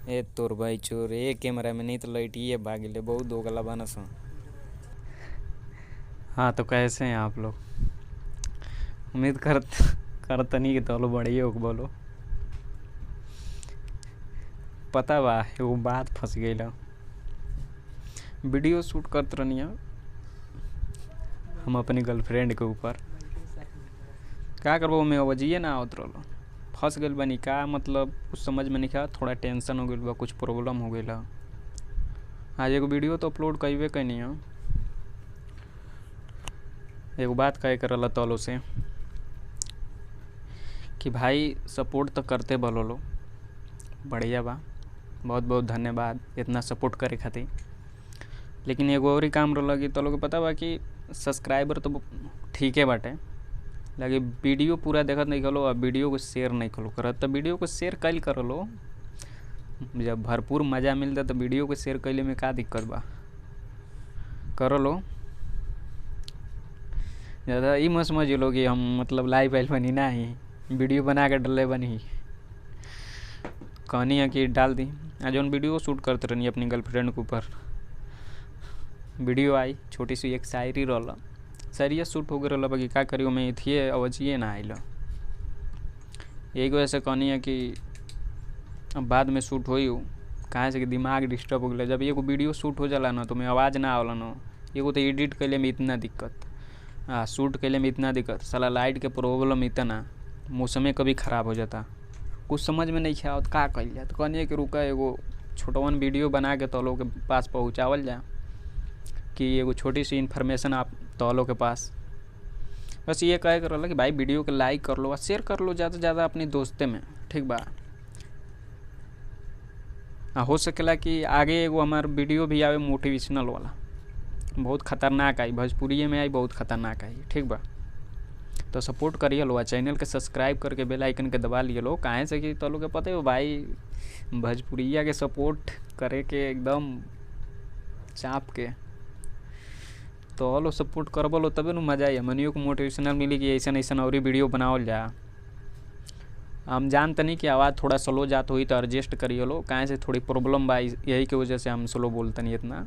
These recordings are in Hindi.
ए तोर भाई चोर ए कैमरा में नहीं तो लाइट ये भागिले बहुत दोगला बनस। हाँ तो कैसे हैं आप लोग? उम्मीद करत नहीं कि तो बढ़िया हो बोलो। पता बा एगो बात फंस गई। वीडियो शूट करते रहनी हम अपनी गर्लफ्रेंड के ऊपर। क्या करबो मैं वजिए ना आवत रहो फंस गई बनी का मतलब कुछ समझ में नहीं था। थोड़ा टेंशन हो गई बा, कुछ प्रॉब्लम हो गई। आज एगो वीडियो तो अपलोड कईबे कैनी है। एगो बात कहे कर तौलो से कि भाई सपोर्ट तो करते बोलो लो बढ़िया बा, बहुत बहुत धन्यवाद इतना सपोर्ट करे खातिर। लेकिन एगो और ही काम लगी तो लोग पता बा कि सब्सक्राइबर तो ठीक है बाटे, लगे वीडियो पूरा देखत नहीं करो और वीडियो को शेयर नहीं करो करत। तो वीडियो को शेयर कल कर लो, जब भरपूर मज़ा मिलता तो वीडियो को शेयर कैले में का दिक्कत बा, कर लो। ज़्यादा ये मत समझ लो कि हम मतलब लाइव आइल बनी ना ही वीडियो बना के डले बनी कहनी है कि डाल दी। आज उन वीडियो शूट करते रहनी अपनी गर्लफ्रेंड के ऊपर। वीडियो आई छोटी सी एक शायरी रहा, शायरी शूट हो गया बाकी का करियो मैं थी अवजिए ना आइल। यही वजह से कहनी है कि अब बाद में शूट हो कहाँ से कि दिमाग डिस्टर्ब हो गया। जब एगो वीडियो शूट हो जाला ना तो मैं आवाज़ ना आवला ना, एगो तो एडिट कैले में इतना दिक्कत, शूट कैले में इतना दिक्कत, साला लाइट के प्रॉब्लम इतना, मौसम कभी ख़राब हो जाता, कुछ समझ में नहीं आवत का कल जाए। तो कहनी कि रुका एगो छोटवन वीडियो बना के तो लोग के पास पहुँचावल जाए कि एगो छोटी सी इन्फॉर्मेशन आप तो लोग के पास। बस ये कहे कर रहा कि भाई वीडियो के लाइक कर लो और शेयर कर लो ज़्यादा से ज़्यादा अपनी दोस्ते में, ठीक बा। हो सकेला कि आगे एगो हमार वीडियो भी आवे मोटिवेशनल वाला, बहुत ख़तरनाक आई, भोजपुरी में आई बहुत ख़तरनाक आई, ठीक बा। तो सपोर्ट करिए लो, चैनल के सब्सक्राइब करके बेल आइकन के दबा लिए लो। काहे से कि तो लोग के पता है भाई भोजपुरिया के सपोर्ट करे के एकदम चाप के, तो लो सपोर्ट करबो लो तबे न मज़ा आई, मनियो को मोटिवेशनल मिली कि ऐसा ऐसा और वीडियो बनावल जा। हम जानते नहीं कि आवाज़ थोड़ा स्लो जात हुई तो एडजस्ट करिए लो, काहे से थोड़ी प्रॉब्लम बा, यही की वजह से हम स्लो बोलते नहीं इतना।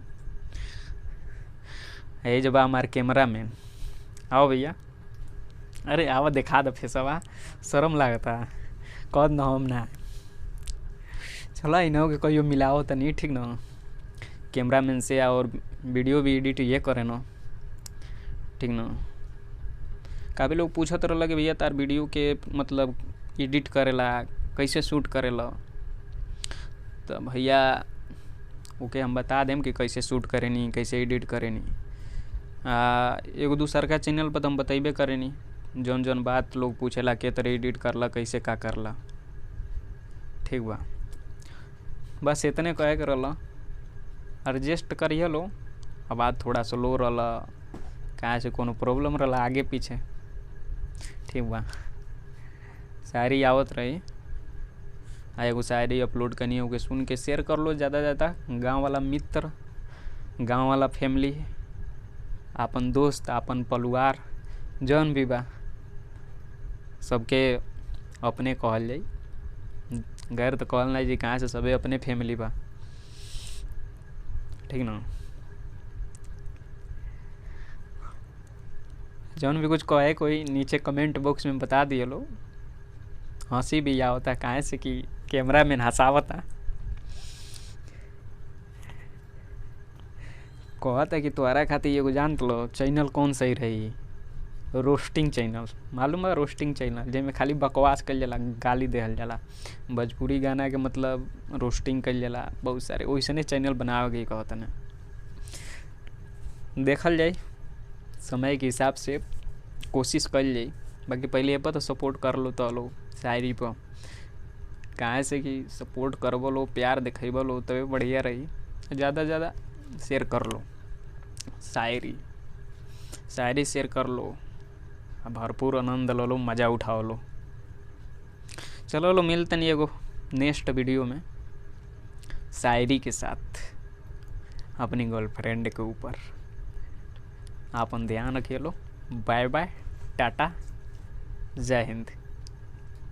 ये जब हमारे कैमरा मैन आओ भैया, अरे आवा दिखा दे फेसवा, शर्म लागता कद न हम ना चलो इन्हों के कहियो मिलाओ तो नहीं, ठीक न। कैमरा मैन से और वीडियो भी एडिट ये करे न, ठीक न। काफ़ी लोग पूछत रहा कि भैया तार वीडियो के मतलब एडिट करेला कैसे शूट करेला, तो भैया ओके हम बता दें कि कैसे शूट करेनी कैसे एडिट करेनी। एगो दूसर का चैनल पर तो हम बतेबे करेनी जौन जौन बात लोग पूछेला के तरह एडिट करला कैसे का करला, ठीक बा। बस इतने कहे के रहा, एडजस्ट करिए लो। आवाज़ थोड़ा स्लो रहा कहाँ से कोनो प्रॉब्लम रहा आगे पीछे, ठीक बा। शायरी आवत रही, एगो शायरी अपलोड करनी होगी, सुन के शेयर कर लो ज़्यादा ज़्यादा। गांव वाला मित्र, गांव वाला फैमिली, अपन दोस्त, अपन परिवार जौन भी बा सबके अपने कहल जाई, गैर तो कहल नहीं जी, कहाँ से सबे अपने फैमिली बा, ठीक ना। जौन भी कुछ कहे कोई नीचे कमेंट बॉक्स में बता दिए लो। हंसी भी आवता काहे से कि कैमरा मैन हंसावता, कहता कि तुम्हारा खातिर एगो जान लो चैनल कौन सही रही, रोस्टिंग चैनल, मालूम है रोस्टिंग चैनल जिसमें खाली बकवास कल जाला, गाली देहल जाला, भोजपुरी गाना के मतलब रोस्टिंग कल जाला, बहुत सारे वैसने चैनल बनावे के कहता ना। देखल जाए समय के हिसाब से कोशिश कल जाए, बाकी पहले ये पर तो सपोर्ट कर लो तो लो शायरी पर, कहाँ से कि सपोर्ट करबो लो प्यार दिखेबो लो तबे बढ़िया रही। ज़्यादा ज़्यादा शेयर कर लो, शायरी शायरी शेयर कर लो, भरपूर आनंद लो लो, मज़ा उठाओ लो। चलो लो मिलते नहीं एगो नेक्स्ट वीडियो में शायरी के साथ अपनी गर्लफ्रेंड के ऊपर। अपन ध्यान रखिए लो, बाय बाय, टाटा, जय हिंद।